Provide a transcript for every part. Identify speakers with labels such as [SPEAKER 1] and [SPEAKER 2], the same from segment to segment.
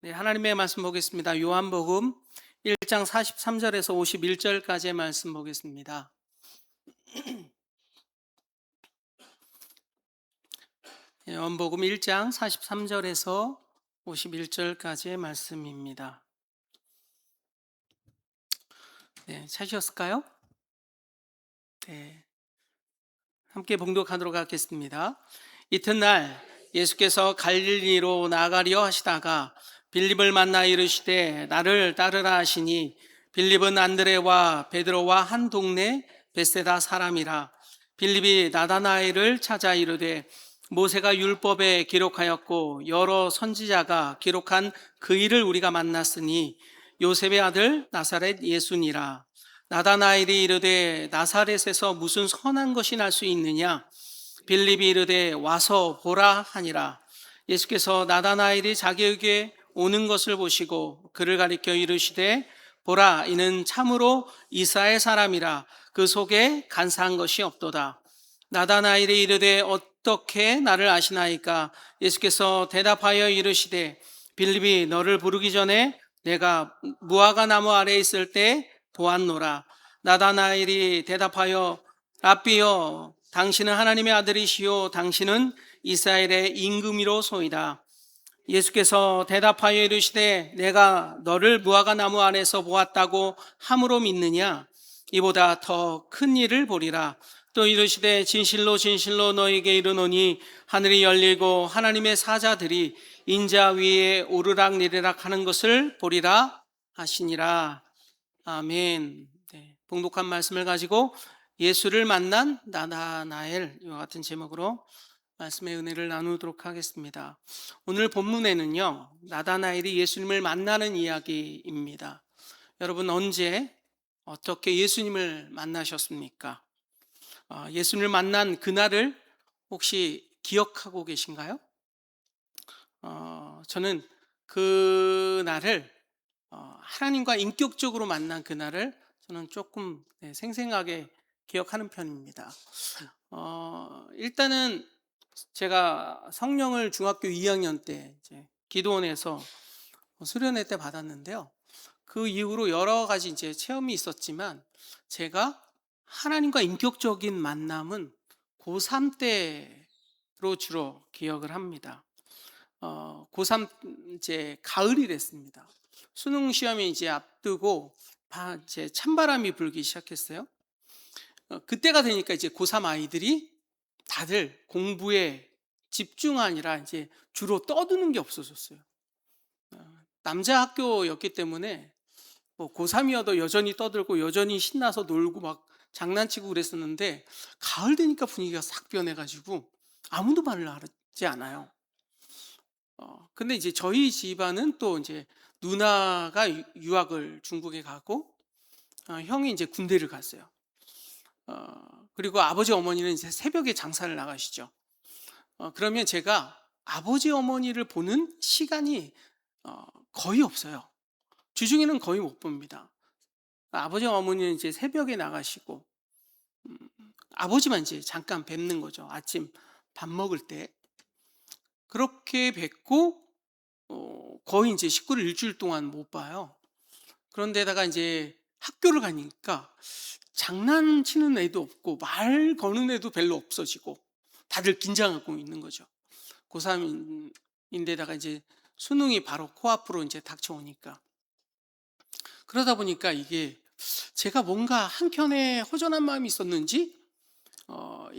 [SPEAKER 1] 네, 하나님의 말씀 보겠습니다. 요한복음 1장 43절에서 51절까지의 말씀 보겠습니다. 요한복음 1장 43절에서 51절까지의 말씀입니다. 네, 찾으셨을까요? 네, 함께 봉독하도록 하겠습니다. 이튿날 예수께서 갈릴리로 나가려 하시다가 빌립을 만나 이르시되 나를 따르라 하시니 빌립은 안드레와 베드로와 한 동네 벳세다 사람이라. 빌립이 나다나엘을 찾아 이르되 모세가 율법에 기록하였고 여러 선지자가 기록한 그 일을 우리가 만났으니 요셉의 아들 나사렛 예수니라. 나다나엘이 이르되 나사렛에서 무슨 선한 것이 날 수 있느냐? 빌립이 이르되 와서 보라 하니라. 예수께서 나다나엘이 자기에게 오는 것을 보시고 그를 가리켜 이르시되 보라, 이는 참으로 이스라엘 사람이라. 그 속에 간사한 것이 없도다. 나다나엘이 이르되 어떻게 나를 아시나이까? 예수께서 대답하여 이르시되 빌립이 너를 부르기 전에 내가 무화과 나무 아래에 있을 때 보았노라. 나다나엘이 대답하여 랍비여, 당신은 하나님의 아들이시요 당신은 이스라엘의 임금이로소이다. 예수께서 대답하여 이르시되 내가 너를 무화과 나무 안에서 보았다고 함으로 믿느냐? 이보다 더 큰 일을 보리라. 또 이르시되 진실로 진실로 너에게 이르노니 하늘이 열리고 하나님의 사자들이 인자 위에 오르락내리락 하는 것을 보리라 하시니라. 아멘. 네, 봉독한 말씀을 가지고 예수를 만난 나다나엘, 이와 같은 제목으로 말씀의 은혜를 나누도록 하겠습니다. 오늘 본문에는요, 나다나엘이 예수님을 만나는 이야기입니다. 여러분, 언제 어떻게 예수님을 만나셨습니까? 예수님을 만난 그날을 혹시 기억하고 계신가요? 저는 그날을 하나님과 인격적으로 만난 그날을 저는 조금 생생하게 기억하는 편입니다. 일단은 제가 성령을 중학교 2학년 때 이제 기도원에서 수련회 때 받았는데요. 그 이후로 여러 가지 이제 체험이 있었지만 제가 하나님과 인격적인 만남은 고3 때로 주로 기억을 합니다. 고3 이제 가을이 됐습니다. 수능 시험이 이제 앞두고 이제 찬바람이 불기 시작했어요. 그때가 되니까 이제 고3 아이들이 다들 공부에 집중하느라 이제 주로 떠드는 게 없어졌어요. 남자 학교였기 때문에 뭐 고3이어도 여전히 떠들고 여전히 신나서 놀고 막 장난치고 그랬었는데 가을 되니까 분위기가 싹 변해가지고 아무도 말을 하지 않아요. 근데 이제 저희 집안은 또 이제 누나가 유학을 중국에 가고 형이 이제 군대를 갔어요. 그리고 아버지 어머니는 이제 새벽에 장사를 나가시죠. 그러면 제가 아버지 어머니를 보는 시간이 거의 없어요. 주중에는 거의 못 봅니다. 아버지 어머니는 이제 새벽에 나가시고 아버지만 이제 잠깐 뵙는 거죠. 아침 밥 먹을 때 그렇게 뵙고 거의 이제 식구를 일주일 동안 못 봐요. 그런데다가 이제 학교를 가니까 장난치는 애도 없고 말 거는 애도 별로 없어지고 다들 긴장하고 있는 거죠. 고3인데다가 이제 수능이 바로 코앞으로 이제 닥쳐오니까 그러다 보니까 이게 제가 뭔가 한켠에 허전한 마음이 있었는지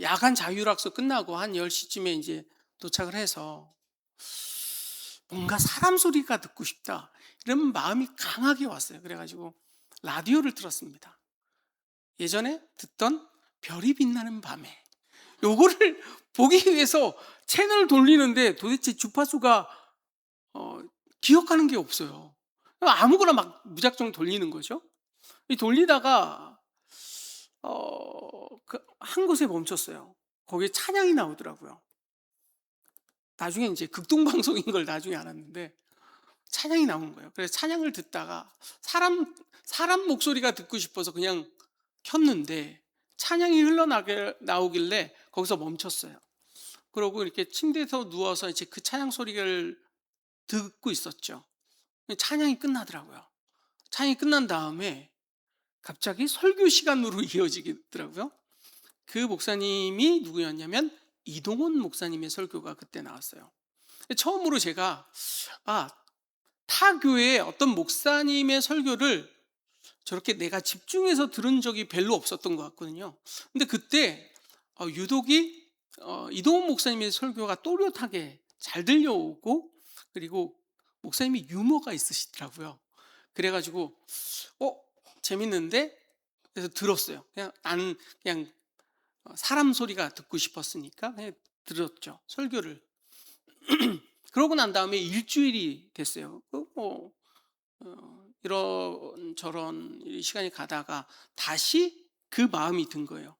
[SPEAKER 1] 야간 자율학습 끝나고 한 10시쯤에 이제 도착을 해서 뭔가 사람 소리가 듣고 싶다 이런 마음이 강하게 왔어요. 그래가지고 라디오를 틀었습니다. 예전에 듣던 별이 빛나는 밤에 요거를 보기 위해서 채널을 돌리는데 도대체 주파수가 기억하는 게 없어요. 아무거나 막 무작정 돌리는 거죠. 돌리다가 한 곳에 멈췄어요. 거기에 찬양이 나오더라고요. 나중에 이제 극동방송인 걸 나중에 알았는데 찬양이 나오는 거예요. 그래서 찬양을 듣다가 사람 목소리가 듣고 싶어서 그냥 켰는데 찬양이 나오길래 거기서 멈췄어요. 그러고 이렇게 침대에서 누워서 이제 그 찬양 소리를 듣고 있었죠. 찬양이 끝나더라고요. 찬양이 끝난 다음에 갑자기 설교 시간으로 이어지더라고요. 그 목사님이 누구였냐면 이동원 목사님의 설교가 그때 나왔어요. 처음으로 제가 타 교회의 어떤 목사님의 설교를 저렇게 내가 집중해서 들은 적이 별로 없었던 것 같거든요. 근데 그때 유독이 이동훈 목사님의 설교가 또렷하게 잘 들려오고, 그리고 목사님이 유머가 있으시더라고요. 그래가지고 어 재밌는데, 그래서 들었어요. 그냥 나는 그냥 사람 소리가 듣고 싶었으니까 그냥 들었죠, 설교를. 그러고 난 다음에 일주일이 됐어요. 이런저런 시간이 가다가 다시 그 마음이 든 거예요.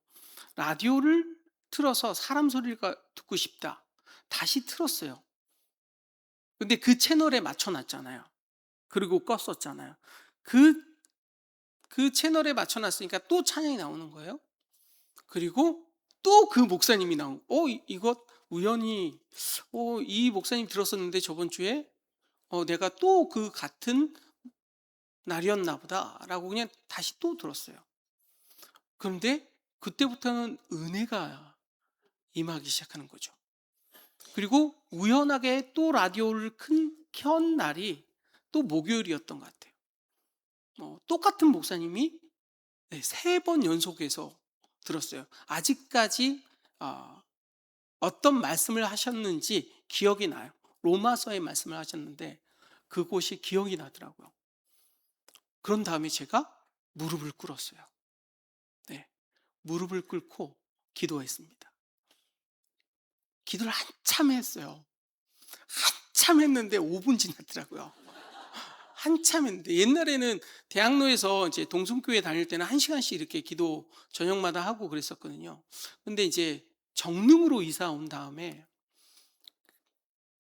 [SPEAKER 1] 라디오를 틀어서 사람 소리가 듣고 싶다. 다시 틀었어요. 근데 그 채널에 맞춰놨잖아요. 그리고 껐었잖아요. 그, 그 채널에 맞춰놨으니까 또 찬양이 나오는 거예요. 그리고 또 그 목사님이 나오고, 이것 우연히, 이 목사님 들었었는데 저번 주에, 내가 또 그 같은 날이었나 보다라고 그냥 다시 또 들었어요. 그런데 그때부터는 은혜가 임하기 시작하는 거죠. 그리고 우연하게 또 라디오를 켠 날이 또 목요일이었던 것 같아요. 똑같은 목사님이 3번 연속해서 들었어요. 아직까지 어떤 말씀을 하셨는지 기억이 나요. 로마서의 말씀을 하셨는데 그곳이 기억이 나더라고요. 그런 다음에 제가 무릎을 꿇었어요. 네, 무릎을 꿇고 기도했습니다. 기도를 한참 했어요. 한참 했는데 5분 지났더라고요. 한참 했는데, 옛날에는 대학로에서 이제 동성교회 다닐 때는 1시간씩 이렇게 기도 저녁마다 하고 그랬었거든요. 근데 이제 정릉으로 이사 온 다음에,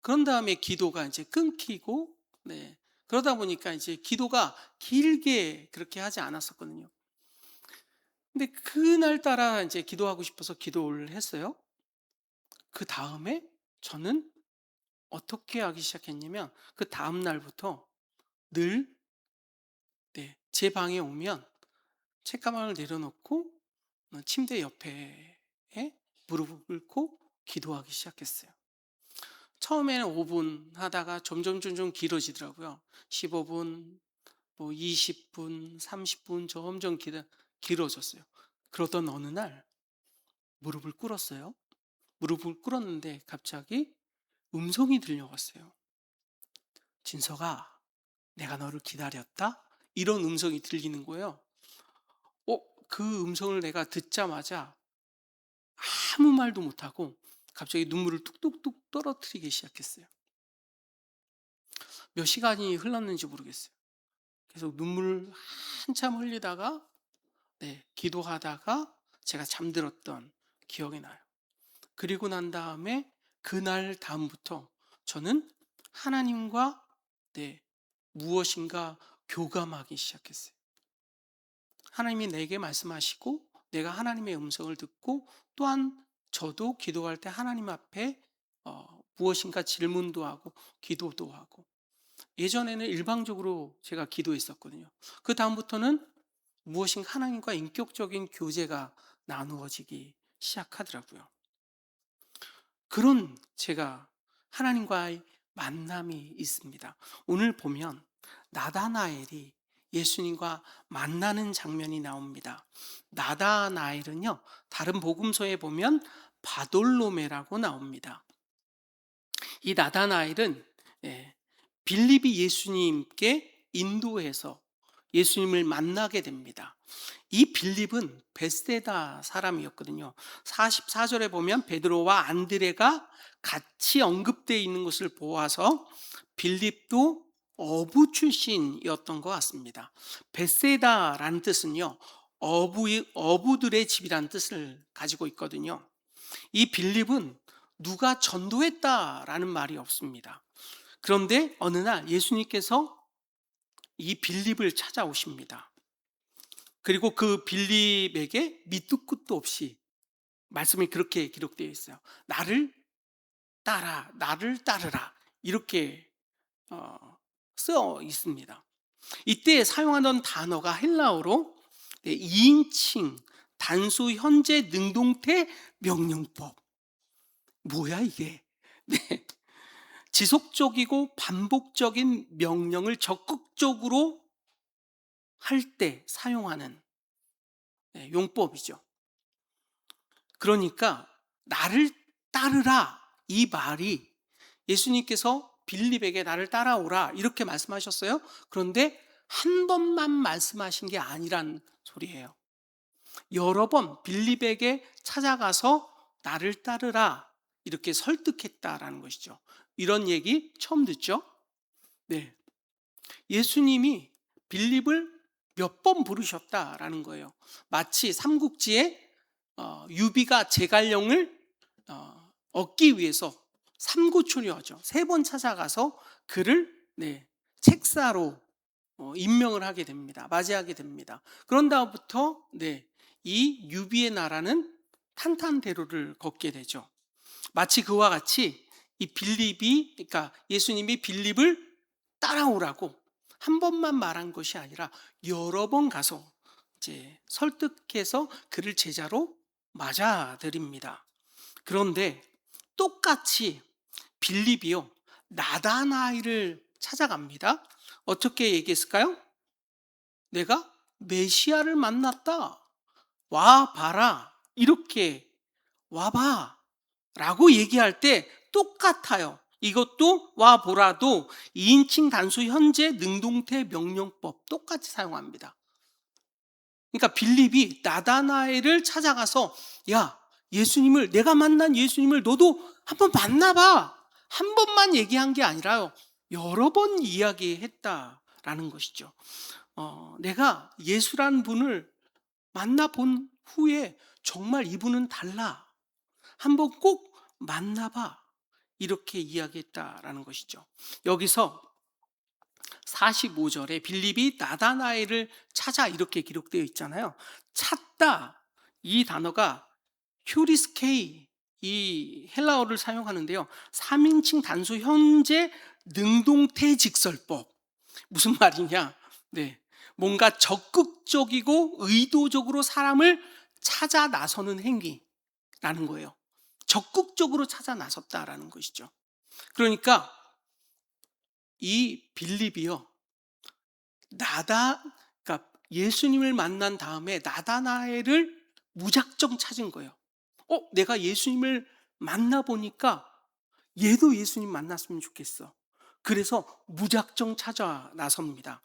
[SPEAKER 1] 그런 다음에 기도가 이제 끊기고, 네. 그러다 보니까 이제 기도가 길게 그렇게 하지 않았었거든요. 근데 그날따라 이제 기도하고 싶어서 기도를 했어요. 그 다음에 저는 어떻게 하기 시작했냐면, 그 다음 날부터 늘, 제 방에 오면 책가방을 내려놓고 침대 옆에 무릎을 꿇고 기도하기 시작했어요. 처음에는 5분 하다가 점점 길어지더라고요. 15분, 뭐 20분, 30분 점점 길어졌어요. 그러던 어느 날 무릎을 꿇었어요. 무릎을 꿇었는데 갑자기 음성이 들려왔어요. 진서가, 내가 너를 기다렸다? 이런 음성이 들리는 거예요. 그 음성을 내가 듣자마자 아무 말도 못하고 갑자기 눈물을 뚝뚝뚝 떨어뜨리기 시작했어요. 몇 시간이 흘렀는지 모르겠어요. 계속 눈물을 한참 흘리다가, 기도하다가 제가 잠들었던 기억이 나요. 그리고 난 다음에 그날 다음부터 저는 하나님과 무엇인가 교감하기 시작했어요. 하나님이 내게 말씀하시고 내가 하나님의 음성을 듣고, 또한 저도 기도할 때 하나님 앞에 무엇인가 질문도 하고 기도도 하고. 예전에는 일방적으로 제가 기도했었거든요. 그 다음부터는 무엇인가 하나님과 인격적인 교제가 나누어지기 시작하더라고요. 그런 제가 하나님과의 만남이 있습니다. 오늘 보면 나다나엘이 예수님과 만나는 장면이 나옵니다. 나다나엘은요, 다른 복음서에 보면 바돌로메라고 나옵니다. 이 나다나엘은 빌립이 예수님께 인도해서 예수님을 만나게 됩니다. 이 빌립은 베세다 사람이었거든요. 44절에 보면 베드로와 안드레가 같이 언급되어 있는 것을 보아서 빌립도 어부 출신이었던 것 같습니다. 베세다라는 뜻은요, 어부들의 집이라는 뜻을 가지고 있거든요. 이 빌립은 누가 전도했다라는 말이 없습니다. 그런데 어느 날 예수님께서 이 빌립을 찾아오십니다. 그리고 그 빌립에게 밑도 끝도 없이 말씀이 그렇게 기록되어 있어요. 나를 따르라. 이렇게 쓰여 있습니다. 이때 사용하던 단어가 헬라어로 2인칭 단수 현재 능동태 명령법. 뭐야 이게? 네. 지속적이고 반복적인 명령을 적극적으로 할 때 사용하는 용법이죠. 그러니까 나를 따르라, 이 말이 예수님께서 빌립에게 나를 따라오라 이렇게 말씀하셨어요. 그런데 한 번만 말씀하신 게 아니란 소리예요. 여러 번 빌립에게 찾아가서 나를 따르라 이렇게 설득했다라는 것이죠. 이런 얘기 처음 듣죠? 네. 예수님이 빌립을 몇 번 부르셨다라는 거예요. 마치 삼국지에 유비가 제갈령을 얻기 위해서 삼고초려하죠. 3번 찾아가서 그를 책사로 임명을 하게 됩니다. 맞이하게 됩니다. 그런 다음부터 이 유비의 나라는 탄탄대로를 걷게 되죠. 마치 그와 같이 이 빌립이, 그러니까 예수님이 빌립을 따라오라고 한 번만 말한 것이 아니라 여러 번 가서 이제 설득해서 그를 제자로 맞아들입니다. 그런데 똑같이 빌립이요, 나다나엘을 찾아갑니다. 어떻게 얘기했을까요? 내가 메시아를 만났다. 와 봐라. 이렇게 와봐 라고 얘기할 때 똑같아요. 이것도 와 보라도 2인칭 단수 현재 능동태 명령법 똑같이 사용합니다. 그러니까 빌립이 나다나엘을 찾아가서 야, 예수님을, 내가 만난 예수님을 너도 한번 만나봐. 한 번만 얘기한 게 아니라요, 여러 번 이야기했다라는 것이죠. 내가 예수란 분을 만나본 후에 정말 이분은 달라. 한번 꼭 만나봐. 이렇게 이야기했다라는 것이죠. 여기서 45절에 빌립이 나다나엘을 찾아 이렇게 기록되어 있잖아요. 찾다, 이 단어가 휴리스케이, 이 헬라어를 사용하는데요. 3인칭 단수 현재 능동태 직설법. 무슨 말이냐? 뭔가 적극적이고 의도적으로 사람을 찾아 나서는 행위라는 거예요. 적극적으로 찾아 나섰다라는 것이죠. 그러니까 이 빌립이요, 그러니까 예수님을 만난 다음에 나다나엘을 무작정 찾은 거예요. 내가 예수님을 만나보니까 얘도 예수님 만났으면 좋겠어. 그래서 무작정 찾아 나섭니다.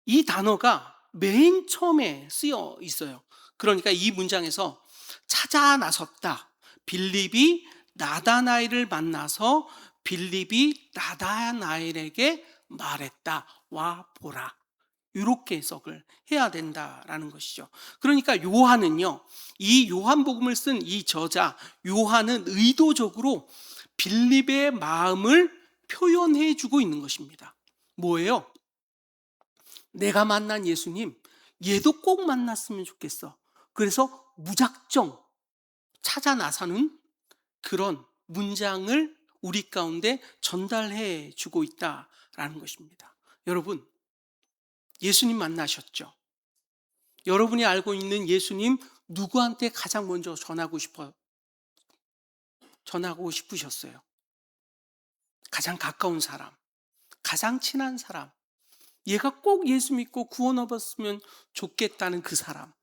[SPEAKER 1] 이 단어가 맨 처음에 쓰여 있어요. 그러니까 이 문장에서 찾아 나섰다. 빌립이 나다나엘을 만나서 빌립이 나다나엘에게 말했다. 와 보라. 이렇게 해석을 해야 된다라는 것이죠. 그러니까 요한은요, 이 요한복음을 쓴 이 저자 요한은 의도적으로 빌립의 마음을 표현해 주고 있는 것입니다. 뭐예요? 내가 만난 예수님, 얘도 꼭 만났으면 좋겠어. 그래서 무작정 찾아 나서는 그런 문장을 우리 가운데 전달해 주고 있다라는 것입니다. 여러분, 예수님 만나셨죠? 여러분이 알고 있는 예수님 누구한테 가장 먼저 전하고 싶으셨어요? 가장 가까운 사람, 가장 친한 사람, 얘가 꼭 예수 믿고 구원 얻었으면 좋겠다는 그 사람,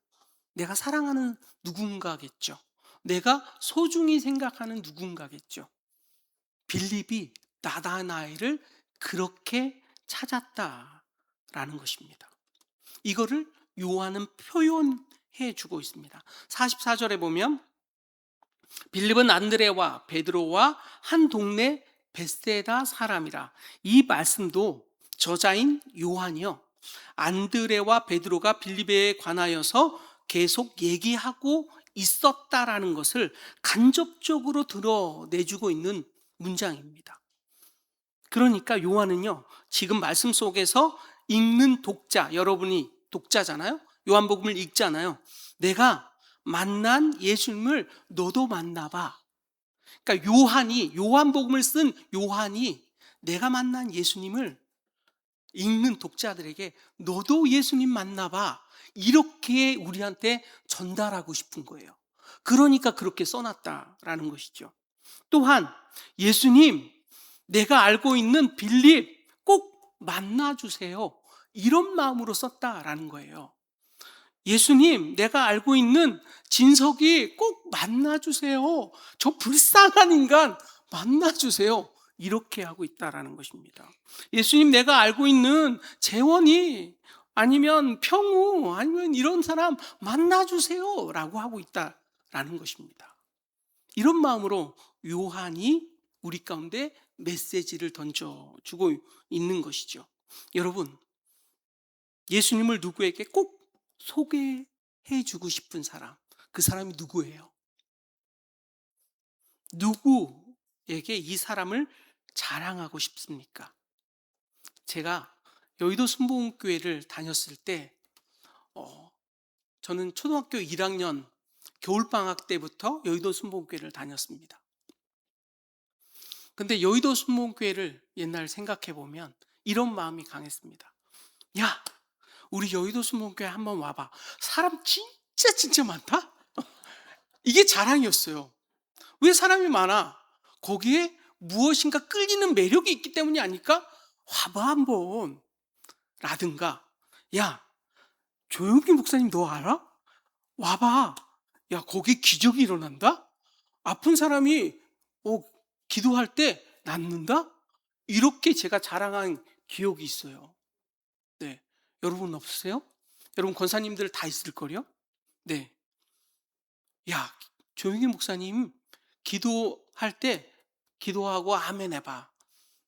[SPEAKER 1] 내가 사랑하는 누군가겠죠. 내가 소중히 생각하는 누군가겠죠. 빌립이 나다나엘을 그렇게 찾았다라는 것입니다. 이거를 요한은 표현해 주고 있습니다. 44절에 보면 빌립은 안드레와 베드로와 한 동네 베세다 사람이라. 이 말씀도 저자인 요한이요, 안드레와 베드로가 빌립에 관하여서 계속 얘기하고 있었다라는 것을 간접적으로 드러내주고 있는 문장입니다. 그러니까 요한은요, 지금 말씀 속에서 읽는 독자, 여러분이 독자잖아요. 요한복음을 읽잖아요. 내가 만난 예수님을 너도 만나봐. 그러니까 요한복음을 쓴 요한이 내가 만난 예수님을 읽는 독자들에게 너도 예수님 만나봐, 이렇게 우리한테 전달하고 싶은 거예요. 그러니까 그렇게 써놨다라는 것이죠. 또한 예수님, 내가 알고 있는 빌립 꼭 만나주세요, 이런 마음으로 썼다라는 거예요. 예수님, 내가 알고 있는 진석이 꼭 만나주세요, 저 불쌍한 인간 만나주세요, 이렇게 하고 있다라는 것입니다. 예수님, 내가 알고 있는 재원이, 아니면 평우, 아니면 이런 사람 만나주세요 라고 하고 있다라는 것입니다. 이런 마음으로 요한이 우리 가운데 메시지를 던져주고 있는 것이죠. 여러분, 예수님을 누구에게 꼭 소개해 주고 싶은 사람, 그 사람이 누구예요? 누구에게 이 사람을 자랑하고 싶습니까? 제가 여의도 순복음교회를 다녔을 때 저는 초등학교 1학년 겨울방학 때부터 여의도 순복음교회를 다녔습니다. 근데 여의도 순복음교회를 옛날 생각해 보면 이런 마음이 강했습니다. 야, 우리 여의도 순복음교회 한번 와봐, 사람 진짜 많다? 이게 자랑이었어요. 왜 사람이 많아? 거기에 무엇인가 끌리는 매력이 있기 때문이 아닐까? 와봐 한번 라든가, 야, 조용기 목사님 너 알아? 와봐, 야, 거기 기적이 일어난다? 아픈 사람이 기도할 때 낫는다? 이렇게 제가 자랑한 기억이 있어요. 네, 여러분 없으세요? 여러분 권사님들 다 있을걸요? 네, 야, 조용기 목사님 기도할 때 기도하고 아멘 해봐,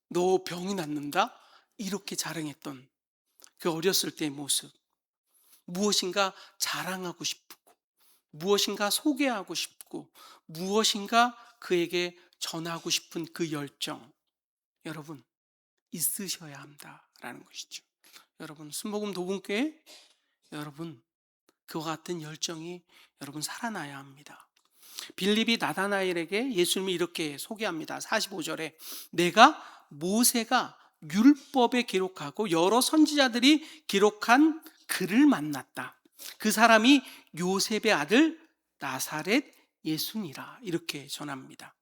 [SPEAKER 1] 너 병이 낫는다? 이렇게 자랑했던 그 어렸을 때의 모습, 무엇인가 자랑하고 싶고, 무엇인가 소개하고 싶고, 무엇인가 그에게 전하고 싶은 그 열정, 여러분 있으셔야 한다라는 것이죠. 여러분 순복음 도분교회, 여러분 그와 같은 열정이 여러분 살아나야 합니다. 빌립이 나다나엘에게 예수님이 이렇게 소개합니다. 45절에 내가 모세가 율법에 기록하고 여러 선지자들이 기록한 그를 만났다. 그 사람이 요셉의 아들 나사렛 예수니라, 이렇게 전합니다.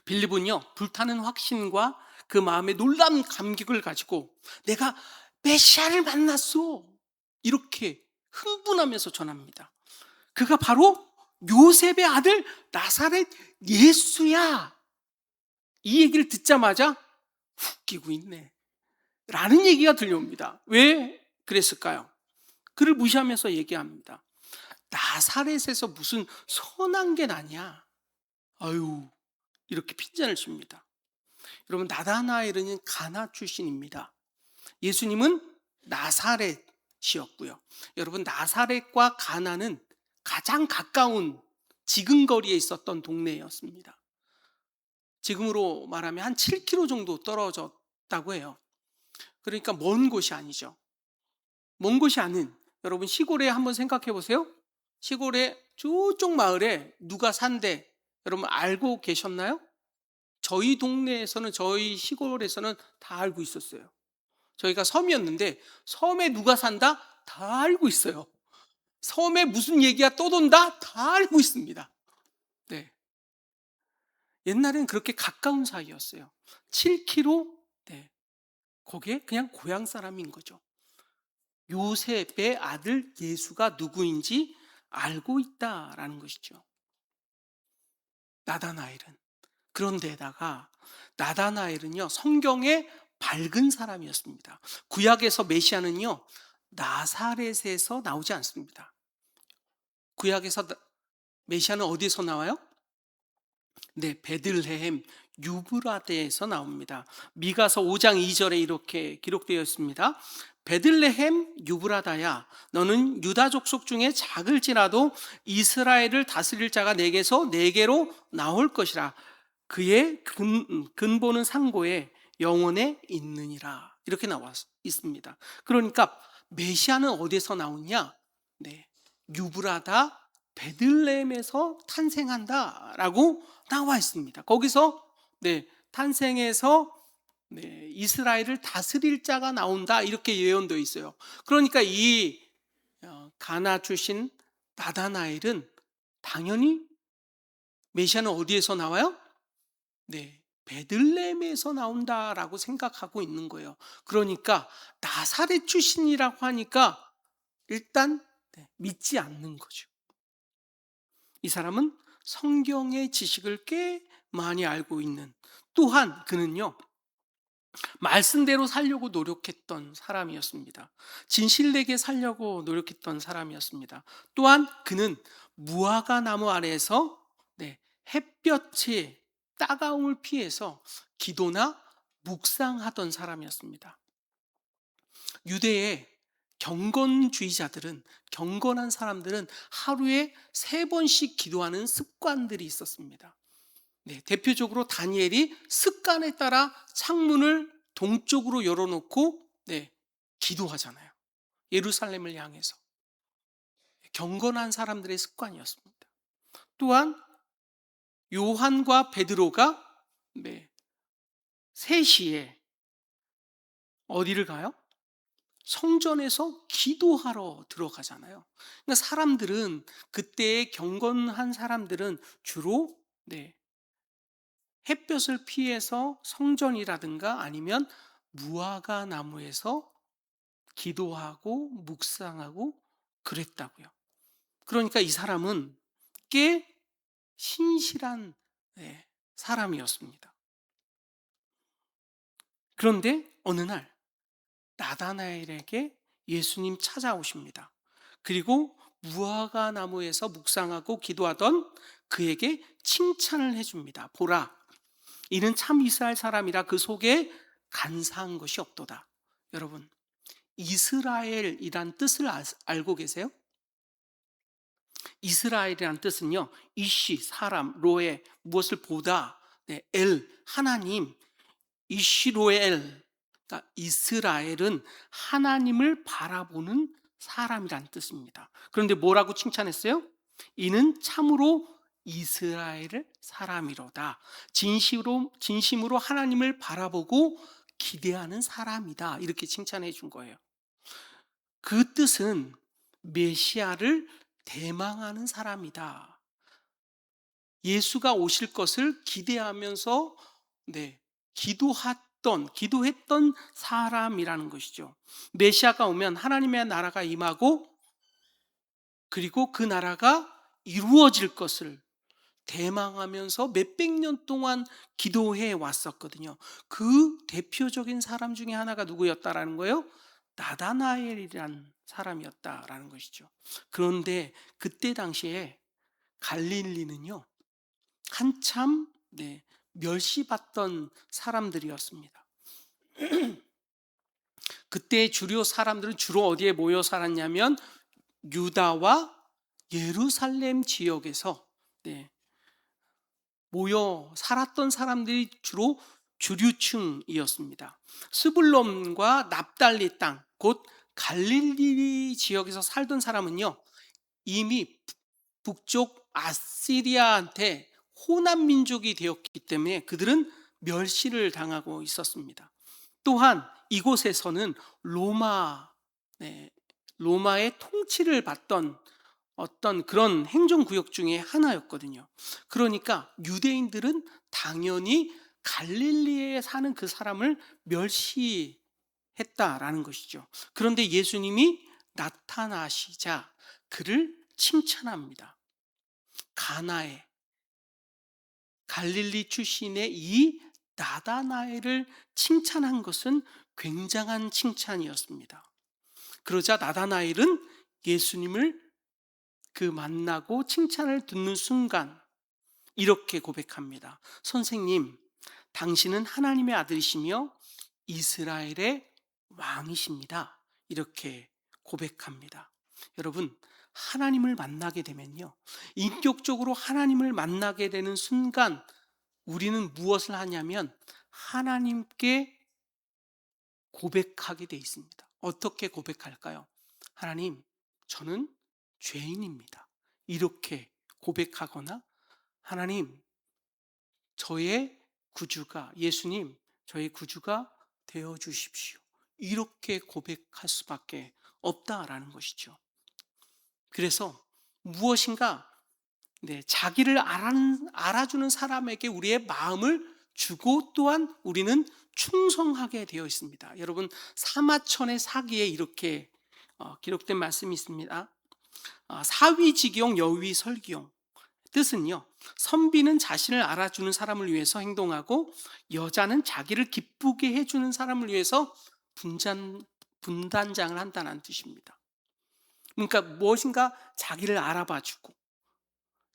[SPEAKER 1] 빌립은요, 불타는 확신과 그 마음의 놀라운 감격을 가지고 내가 메시아를 만났어, 이렇게 흥분하면서 전합니다. 그가 바로 요셉의 아들 나사렛 예수야. 이 얘기를 듣자마자 웃기고 있네 라는 얘기가 들려옵니다. 왜 그랬을까요? 그를 무시하면서 얘기합니다. 나사렛에서 무슨 선한 게 나냐, 아유, 이렇게 핀잔을 칩니다. 여러분, 나다나엘은 가나 출신입니다. 예수님은 나사렛이었고요. 여러분, 나사렛과 가나는 가장 가까운 지근거리에 있었던 동네였습니다. 지금으로 말하면 한 7km 정도 떨어졌다고 해요. 그러니까 먼 곳이 아니죠. 먼 곳이 아닌, 여러분 시골에 한번 생각해 보세요. 시골에 저쪽 마을에 누가 산대, 여러분 알고 계셨나요? 저희 동네에서는, 저희 시골에서는 다 알고 있었어요. 저희가 섬이었는데 섬에 누가 산다? 다 알고 있어요. 섬에 무슨 얘기가 떠돈다? 다 알고 있습니다. 네. 옛날에는 그렇게 가까운 사이였어요. 7km. 네. 거기에 그냥 고향 사람인 거죠. 요셉의 아들 예수가 누구인지 알고 있다라는 것이죠. 나다나엘은. 그런데다가 나다나엘은요, 성경의 밝은 사람이었습니다. 구약에서 메시아는요, 나사렛에서 나오지 않습니다. 구약에서 메시아는 어디에서 나와요? 네, 베들레헴 유브라데에서 나옵니다. 미가서 5장 2절에 이렇게 기록되어 있습니다. 베들레헴 유브라다야, 너는 유다 족속 중에 작을지라도 이스라엘을 다스릴 자가 내게로 나올 것이라. 그의 근본은 상고에 영원에 있느니라. 이렇게 나와 있습니다. 그러니까 메시아는 어디에서 나오냐? 네, 유브라다 베들레헴에서 탄생한다라고 나와 있습니다. 거기서 탄생해서 네, 이스라엘을 다스릴 자가 나온다 이렇게 예언되어 있어요. 그러니까 이 가나 출신 나다나엘은 당연히 메시아는 어디에서 나와요? 네, 베들레헴에서 나온다라고 생각하고 있는 거예요. 그러니까 나사렛 출신이라고 하니까 일단 믿지 않는 거죠. 이 사람은 성경의 지식을 꽤 많이 알고 있는, 또한 그는요 말씀대로 살려고 노력했던 사람이었습니다. 진실되게 살려고 노력했던 사람이었습니다. 또한 그는 무화과 나무 아래에서 햇볕의 따가움을 피해서 기도나 묵상하던 사람이었습니다. 유대의 경건주의자들은, 경건한 사람들은 하루에 3번씩 기도하는 습관들이 있었습니다. 대표적으로 다니엘이 습관에 따라 창문을 동쪽으로 열어놓고 기도하잖아요. 예루살렘을 향해서. 경건한 사람들의 습관이었습니다. 또한 요한과 베드로가 3시에 어디를 가요? 성전에서 기도하러 들어가잖아요. 그러니까 사람들은, 그때의 경건한 사람들은 주로 햇볕을 피해서 성전이라든가 아니면 무화과 나무에서 기도하고 묵상하고 그랬다고요. 그러니까 이 사람은 꽤 신실한 사람이었습니다. 그런데 어느 날 나다나엘에게 예수님 찾아오십니다. 그리고 무화과 나무에서 묵상하고 기도하던 그에게 칭찬을 해줍니다. 보라, 이는 참 이스라엘 사람이라 그 속에 간사한 것이 없도다. 여러분, 이스라엘이란 뜻을 알고 계세요? 이스라엘이란 뜻은요, 이시 사람, 로에 무엇을 보다, 엘 하나님, 이시로엘, 그러니까 이스라엘은 하나님을 바라보는 사람이란 뜻입니다. 그런데 뭐라고 칭찬했어요? 이는 참으로 이스라엘의 사람이로다. 진심으로 하나님을 바라보고 기대하는 사람이다. 이렇게 칭찬해 준 거예요. 그 뜻은 메시아를 대망하는 사람이다. 예수가 오실 것을 기대하면서 기도했던 사람이라는 것이죠. 메시아가 오면 하나님의 나라가 임하고, 그리고 그 나라가 이루어질 것을 대망하면서 몇백 년 동안 기도해 왔었거든요. 그 대표적인 사람 중에 하나가 누구였다라는 거예요? 나다나엘이라는 사람이었다라는 것이죠. 그런데 그때 당시에 갈릴리는요, 한참 멸시받던 사람들이었습니다. 그때 주류 사람들은 주로 어디에 모여 살았냐면 유다와 예루살렘 지역에서 모여 살았던 사람들이 주로 주류층이었습니다. 스불론과 납달리 땅, 곧 갈릴리 지역에서 살던 사람은요, 이미 북쪽 아시리아한테 호남 민족이 되었기 때문에 그들은 멸시를 당하고 있었습니다. 또한 이곳에서는 로마의 통치를 받던 어떤 그런 행정구역 중에 하나였거든요. 그러니까 유대인들은 당연히 갈릴리에 사는 그 사람을 멸시했다라는 것이죠. 그런데 예수님이 나타나시자 그를 칭찬합니다. 가나에 갈릴리 출신의 이 나다나엘을 칭찬한 것은 굉장한 칭찬이었습니다. 그러자 나다나엘은 예수님을 만나고 칭찬을 듣는 순간 이렇게 고백합니다. 선생님, 당신은 하나님의 아들이시며 이스라엘의 왕이십니다. 이렇게 고백합니다. 여러분, 하나님을 만나게 되면요, 인격적으로 하나님을 만나게 되는 순간 우리는 무엇을 하냐면 하나님께 고백하게 돼 있습니다. 어떻게 고백할까요? 하나님, 저는 죄인입니다. 이렇게 고백하거나, 하나님, 저의 구주가, 예수님, 저의 구주가 되어 주십시오. 이렇게 고백할 수밖에 없다라는 것이죠. 그래서 무엇인가 자기를 알아주는 사람에게 우리의 마음을 주고 또한 우리는 충성하게 되어 있습니다. 여러분, 사마천의 사기에 이렇게 기록된 말씀이 있습니다. 사위직용 여위설기용, 뜻은요, 선비는 자신을 알아주는 사람을 위해서 행동하고 여자는 자기를 기쁘게 해주는 사람을 위해서 분단장을 한다는 뜻입니다. 그러니까 무엇인가 자기를 알아봐주고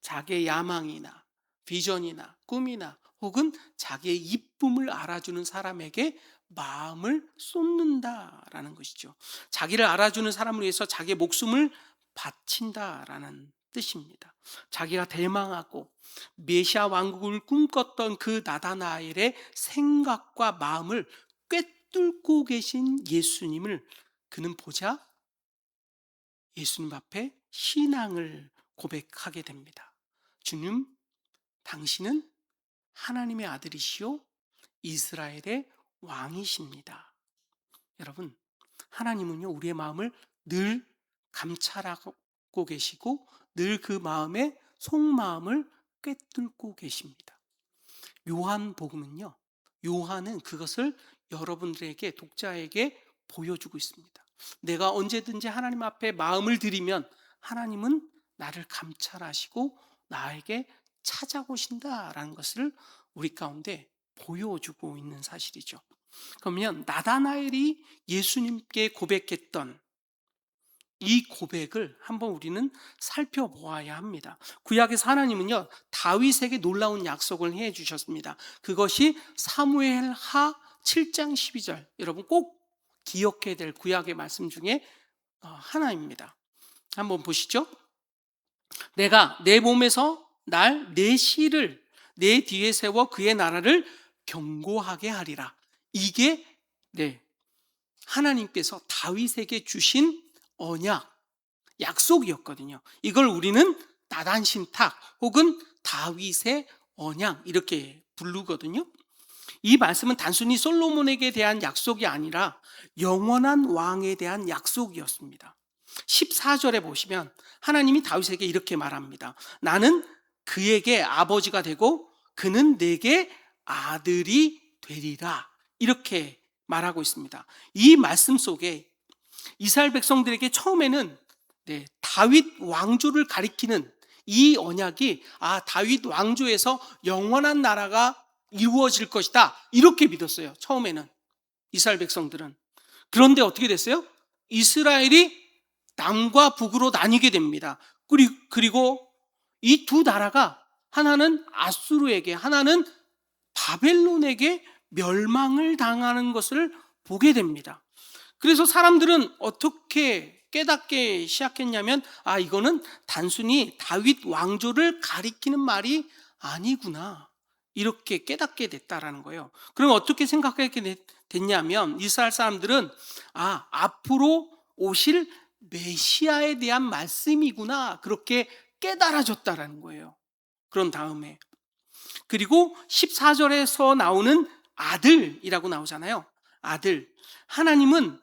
[SPEAKER 1] 자기의 야망이나 비전이나 꿈이나 혹은 자기의 이쁨을 알아주는 사람에게 마음을 쏟는다라는 것이죠. 자기를 알아주는 사람을 위해서 자기의 목숨을 바친다라는 뜻입니다. 자기가 대망하고 메시아 왕국을 꿈꿨던 그 나다나엘의 생각과 마음을 꿰뚫고 계신 예수님을 그는 보자 예수님 앞에 신앙을 고백하게 됩니다. 주님, 당신은 하나님의 아들이시요 이스라엘의 왕이십니다. 여러분, 하나님은요 우리의 마음을 늘 감찰하고 계시고 늘 그 마음의 속마음을 꿰뚫고 계십니다. 요한복음은요, 요한은 그것을 여러분들에게, 독자에게 보여주고 있습니다. 내가 언제든지 하나님 앞에 마음을 드리면 하나님은 나를 감찰하시고 나에게 찾아오신다라는 것을 우리 가운데 보여주고 있는 사실이죠. 그러면 나다나엘이 예수님께 고백했던 이 고백을 한번 우리는 살펴보아야 합니다. 구약에서 하나님은요 다윗에게 놀라운 약속을 해 주셨습니다. 그것이 사무엘하 7장 12절, 여러분 꼭 기억해야 될 구약의 말씀 중에 하나입니다. 한번 보시죠. 내가 내 몸에서 내 씨를 내 뒤에 세워 그의 나라를 견고하게 하리라. 이게 하나님께서 다윗에게 주신 언약, 약속이었거든요. 이걸 우리는 나단신탁 혹은 다윗의 언약 이렇게 부르거든요. 이 말씀은 단순히 솔로몬에게 대한 약속이 아니라 영원한 왕에 대한 약속이었습니다. 14절에 보시면 하나님이 다윗에게 이렇게 말합니다. 나는 그에게 아버지가 되고 그는 내게 아들이 되리라. 이렇게 말하고 있습니다. 이 말씀 속에 이스라엘 백성들에게 처음에는 다윗 왕조를 가리키는 이 언약이 다윗 왕조에서 영원한 나라가 이루어질 것이다 이렇게 믿었어요. 처음에는 이스라엘 백성들은. 그런데 어떻게 됐어요? 이스라엘이 남과 북으로 나뉘게 됩니다. 그리고 이 두 나라가 하나는 아수르에게 하나는 바벨론에게 멸망을 당하는 것을 보게 됩니다. 그래서 사람들은 어떻게 깨닫게 시작했냐면 이거는 단순히 다윗 왕조를 가리키는 말이 아니구나 이렇게 깨닫게 됐다라는 거예요. 그럼 어떻게 생각하게 됐냐면 이스라엘 사람들은 앞으로 오실 메시아에 대한 말씀이구나 그렇게 깨달아졌다라는 거예요. 그런 다음에 그리고 14절에서 나오는 아들이라고 나오잖아요. 아들. 하나님은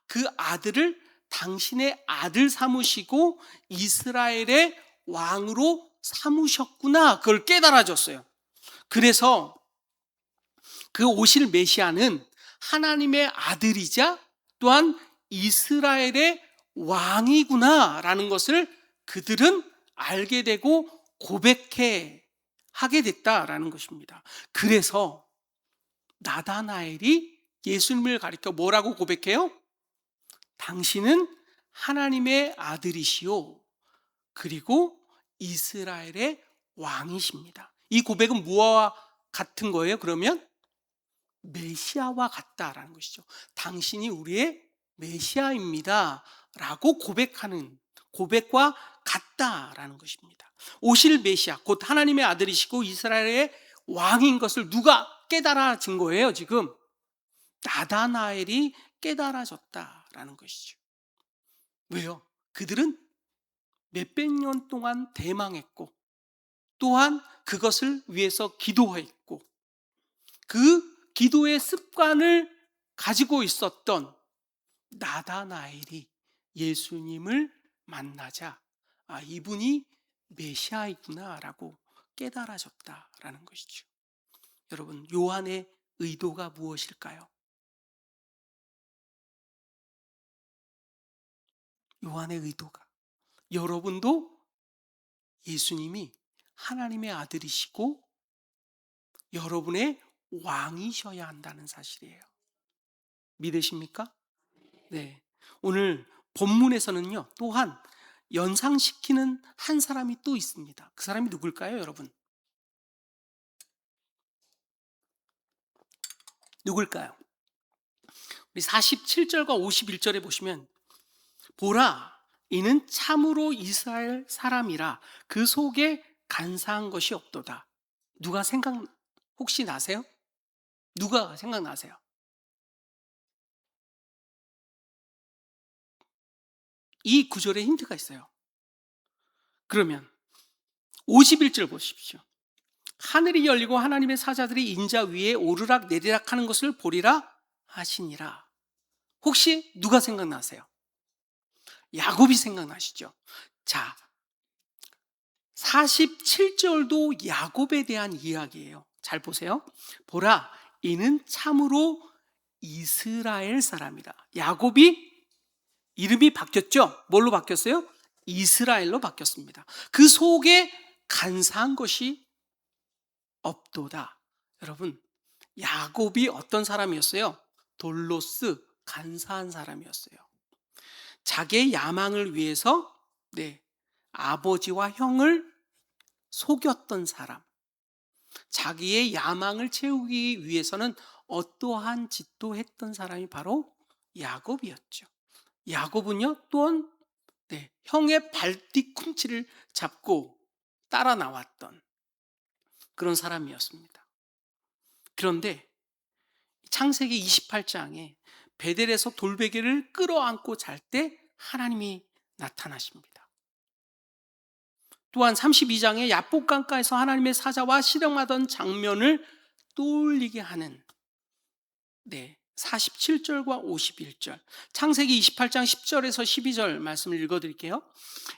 [SPEAKER 1] 그 아들을 당신의 아들 삼으시고 이스라엘의 왕으로 삼으셨구나 그걸 깨달아졌어요. 그래서 그 오실 메시아는 하나님의 아들이자 또한 이스라엘의 왕이구나 라는 것을 그들은 알게 되고 하게 됐다라는 것입니다. 그래서 나다나엘이 예수님을 가리켜 뭐라고 고백해요? 당신은 하나님의 아들이시오 그리고 이스라엘의 왕이십니다. 이 고백은 무엇과 같은 거예요? 그러면 메시아와 같다라는 것이죠. 당신이 우리의 메시아입니다 라고 고백하는 고백과 같다라는 것입니다. 오실 메시아 곧 하나님의 아들이시고 이스라엘의 왕인 것을 누가 깨달아진 거예요? 지금 나다나엘이 깨달아졌다라는 것이죠. 왜요? 그들은 몇백 년 동안 대망했고 또한 그것을 위해서 기도했고 그 기도의 습관을 가지고 있었던 나다나엘이 예수님을 만나자 이분이 메시아이구나라고 깨달아졌다라는 것이죠. 여러분, 요한의 의도가 무엇일까요? 요한의 의도가 여러분도 예수님이 하나님의 아들이시고 여러분의 왕이셔야 한다는 사실이에요. 믿으십니까? 네. 오늘 본문에서는요, 또한 연상시키는 한 사람이 또 있습니다. 그 사람이 누굴까요, 여러분? 누굴까요? 우리 47절과 51절에 보시면 보라, 이는 참으로 이스라엘 사람이라 그 속에 간사한 것이 없도다. 누가 혹시 나세요? 누가 생각나세요? 이 구절에 힌트가 있어요. 그러면 51절 보십시오. 하늘이 열리고 하나님의 사자들이 인자 위에 오르락 내리락 하는 것을 보리라 하시니라. 혹시 누가 생각나세요? 야곱이 생각나시죠? 자, 47절도 야곱에 대한 이야기예요. 잘 보세요. 보라, 이는 참으로 이스라엘 사람이라. 야곱이 이름이 바뀌었죠? 뭘로 바뀌었어요? 이스라엘로 바뀌었습니다. 그 속에 간사한 것이 없도다. 여러분, 야곱이 어떤 사람이었어요? 돌로스, 간사한 사람이었어요. 자기의 야망을 위해서 아버지와 형을 속였던 사람, 자기의 야망을 채우기 위해서는 어떠한 짓도 했던 사람이 바로 야곱이었죠. 야곱은요, 또한 형의 발뒤꿈치를 잡고 따라 나왔던 그런 사람이었습니다. 그런데 창세기 28장에 베델에서 돌베개를 끌어안고 잘 때 하나님이 나타나십니다. 또한 32장에 야복강가에서 하나님의 사자와 씨름하던 장면을 떠올리게 하는 47절과 51절, 창세기 28장 10절에서 12절 말씀을 읽어드릴게요.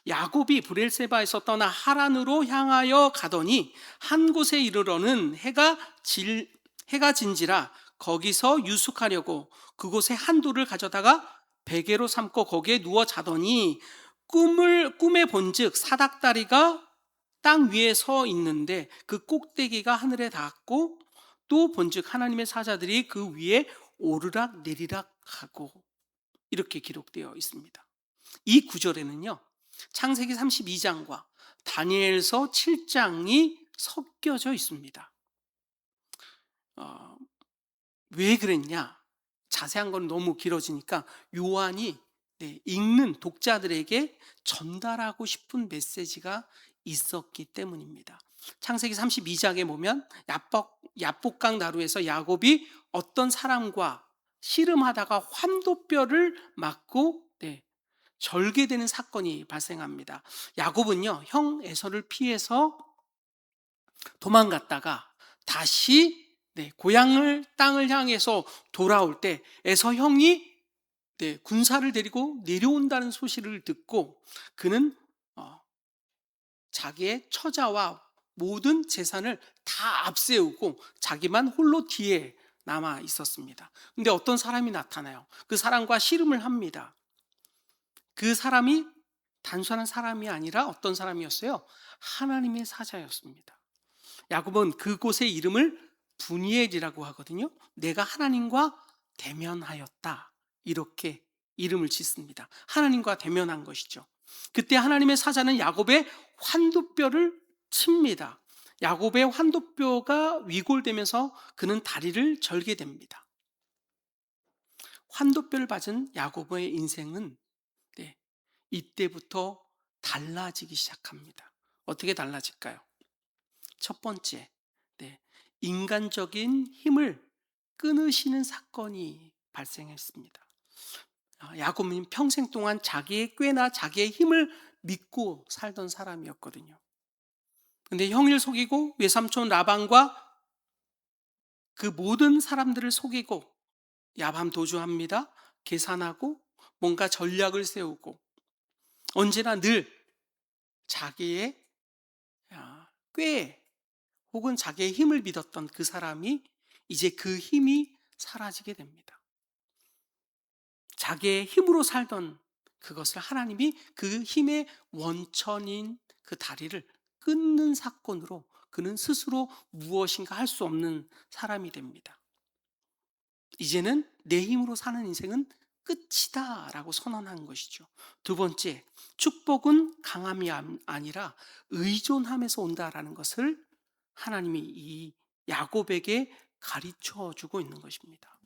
[SPEAKER 1] 야곱이 브엘세바에서 떠나 하란으로 향하여 가더니 한 곳에 이르러는 해가 진지라 거기서 유숙하려고 그곳에 한 돌을 가져다가 베개로 삼고 거기에 누워 자더니 꿈에 본즉 사닥다리가 땅 위에 서 있는데 그 꼭대기가 하늘에 닿았고 또 본즉 하나님의 사자들이 그 위에 오르락 내리락 하고, 이렇게 기록되어 있습니다. 이 구절에는요, 창세기 32장과 다니엘서 7장이 섞여져 있습니다. 왜 그랬냐? 자세한 건 너무 길어지니까 요한이 읽는 독자들에게 전달하고 싶은 메시지가 있었기 때문입니다. 창세기 32장에 보면 야복강 나루에서 야곱이 어떤 사람과 씨름하다가 환도뼈를 맞고 절개되는 사건이 발생합니다. 야곱은요, 형 에서를 피해서 도망갔다가 다시 고향 땅을 향해서 돌아올 때 에서 형이 군사를 데리고 내려온다는 소식을 듣고 그는 자기의 처자와 모든 재산을 다 앞세우고 자기만 홀로 뒤에 남아 있었습니다. 근데 어떤 사람이 나타나요. 그 사람과 씨름을 합니다. 그 사람이 단순한 사람이 아니라 어떤 사람이었어요? 하나님의 사자였습니다. 야곱은 그곳의 이름을 분이엘이라고 하거든요. 내가 하나님과 대면하였다, 이렇게 이름을 짓습니다. 하나님과 대면한 것이죠. 그때 하나님의 사자는 야곱의 환도뼈를 칩니다. 야곱의 환도뼈가 위골되면서 그는 다리를 절게 됩니다. 환도뼈를 맞은 야곱의 인생은 이때부터 달라지기 시작합니다. 어떻게 달라질까요? 첫 번째, 인간적인 힘을 끊으시는 사건이 발생했습니다. 야곱은 평생 동안 자기의 꾀나 자기의 힘을 믿고 살던 사람이었거든요. 근데 형을 속이고 외삼촌 라반과 그 모든 사람들을 속이고 야밤 도주합니다. 계산하고 뭔가 전략을 세우고 언제나 늘 자기의 꾀 혹은 자기의 힘을 믿었던 그 사람이 이제 그 힘이 사라지게 됩니다. 자기의 힘으로 살던 그것을 하나님이 그 힘의 원천인 그 다리를 끊는 사건으로 그는 스스로 무엇인가 할 수 없는 사람이 됩니다. 이제는 내 힘으로 사는 인생은 끝이다 라고 선언한 것이죠. 두 번째, 축복은 강함이 아니라 의존함에서 온다라는 것을 하나님이 이 야곱에게 가르쳐 주고 있는 것입니다.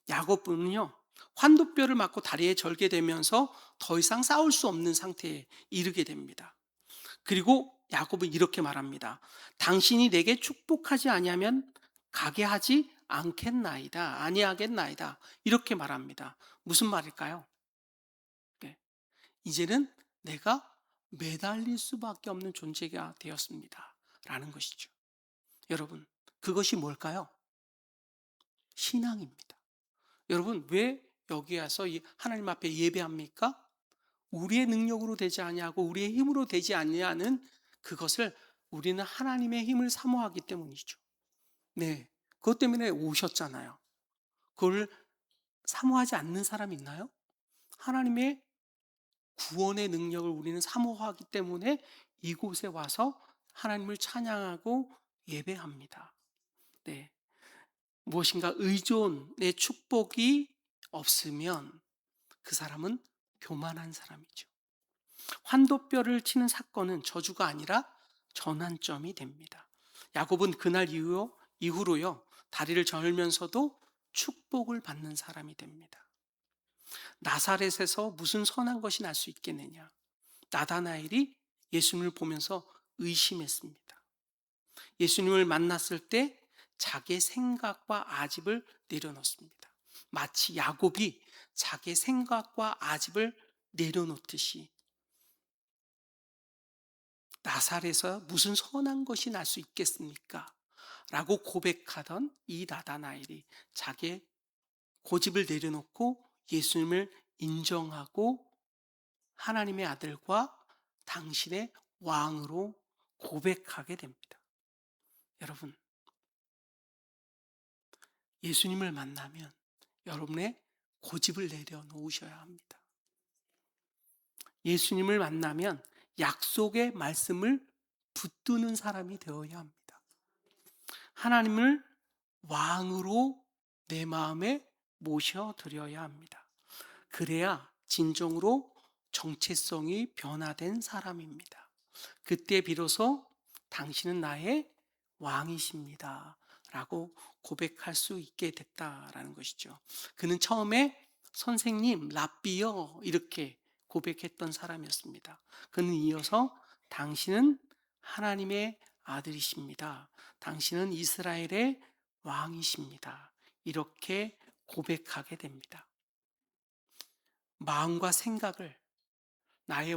[SPEAKER 1] 야곱은요, 환도뼈를 맞고 다리에 절게 되면서 더 이상 싸울 수 없는 상태에 이르게 됩니다. 그리고 야곱은 이렇게 말합니다. 당신이 내게 축복하지 아니하면 가게 하지 않겠나이다. 아니하겠나이다. 이렇게 말합니다. 무슨 말일까요? 네. 이제는 내가 매달릴 수밖에 없는 존재가 되었습니다. 라는 것이죠. 여러분, 그것이 뭘까요? 신앙입니다. 여러분, 왜 여기 와서 하나님 앞에 예배합니까? 우리의 능력으로 되지 아니하고 우리의 힘으로 되지 아니하는 그것을 우리는 하나님의 힘을 사모하기 때문이죠. 네. 그것 때문에 오셨잖아요. 그걸 사모하지 않는 사람 있나요? 하나님의 구원의 능력을 우리는 사모하기 때문에 이곳에 와서 하나님을 찬양하고 예배합니다. 네. 무엇인가 의존의 축복이 없으면 그 사람은 교만한 사람이죠. 환도뼈를 치는 사건은 저주가 아니라 전환점이 됩니다. 야곱은 그날 이후로요, 다리를 절면서도 축복을 받는 사람이 됩니다. 나사렛에서 무슨 선한 것이 날 수 있겠느냐? 나다나엘이 예수님을 보면서 의심했습니다. 예수님을 만났을 때 자기의 생각과 아집을 내려놓습니다. 마치 야곱이 자기의 생각과 아집을 내려놓듯이 나사렛에서 무슨 선한 것이 날 수 있겠습니까? 라고 고백하던 이 나다나엘이 자기의 고집을 내려놓고 예수님을 인정하고 하나님의 아들과 당신의 왕으로 고백하게 됩니다. 여러분, 예수님을 만나면 여러분의 고집을 내려놓으셔야 합니다. 예수님을 만나면 약속의 말씀을 붙드는 사람이 되어야 합니다. 하나님을 왕으로 내 마음에 모셔드려야 합니다. 그래야 진정으로 정체성이 변화된 사람입니다. 그때 비로소 당신은 나의 왕이십니다. 라고 고백할 수 있게 됐다라는 것이죠. 그는 처음에 선생님, 랍비여 이렇게 고백했던 사람이었습니다. 그는 이어서 당신은 하나님의 아들이십니다. 당신은 이스라엘의 왕이십니다. 이렇게 고백하게 됩니다. 마음과 생각을 나의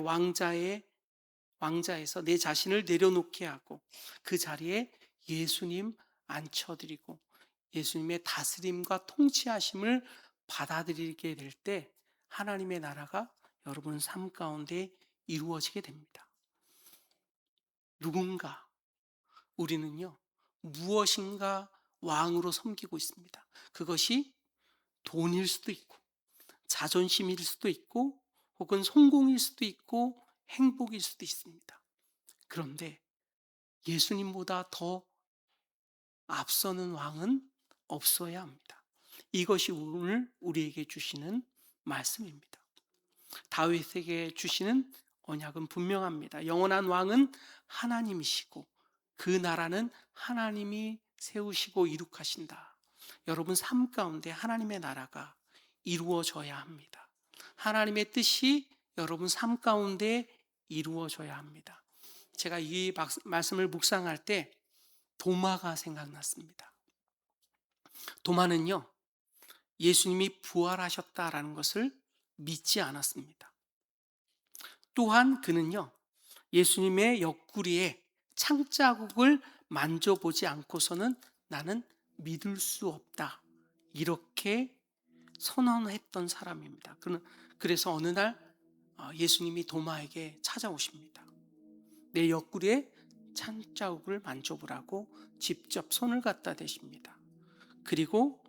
[SPEAKER 1] 왕자에서 내 자신을 내려놓게 하고 그 자리에 예수님 앉혀드리고 예수님의 다스림과 통치하심을 받아들이게 될 때 하나님의 나라가 여러분 삶 가운데 이루어지게 됩니다. 누군가 우리는요 무엇인가 왕으로 섬기고 있습니다. 그것이 돈일 수도 있고 자존심일 수도 있고 혹은 성공일 수도 있고 행복일 수도 있습니다. 그런데 예수님보다 더 앞서는 왕은 없어야 합니다. 이것이 오늘 우리에게 주시는 말씀입니다. 다윗에게 주시는 언약은 분명합니다. 영원한 왕은 하나님이시고 그 나라는 하나님이 세우시고 이룩하신다. 여러분 삶 가운데 하나님의 나라가 이루어져야 합니다. 하나님의 뜻이 여러분 삶 가운데 이루어져야 합니다. 제가 이 말씀을 묵상할 때 도마가 생각났습니다. 도마는요, 예수님이 부활하셨다라는 것을 믿지 않았습니다. 또한 그는요, 예수님의 옆구리에 창자국을 만져보지 않고서는 나는 믿을 수 없다. 이렇게 선언했던 사람입니다. 그래서 어느 날 예수님이 도마에게 찾아오십니다. 내 옆구리에 찬자국을 만져보라고 직접 손을 갖다 대십니다. 그리고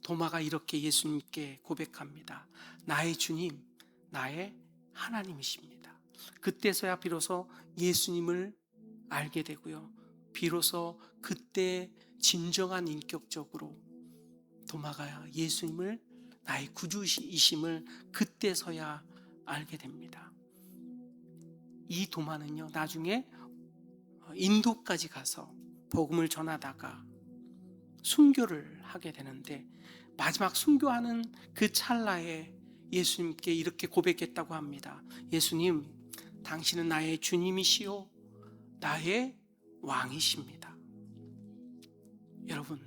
[SPEAKER 1] 도마가 이렇게 예수님께 고백합니다. 나의 주님, 나의 하나님이십니다. 그때서야 비로소 예수님을 알게 되고요. 비로소 그때 진정한 인격적으로 도마가 예수님을 나의 구주이심을 그때서야 알게 됩니다. 이 도마는요, 나중에 인도까지 가서 복음을 전하다가 순교를 하게 되는데, 마지막 순교하는 그 찰나에 예수님께 이렇게 고백했다고 합니다. 예수님, 당신은 나의 주님이시요 나의 왕이십니다. 여러분,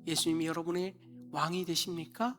[SPEAKER 1] 예수님이 여러분의 왕이 되십니까?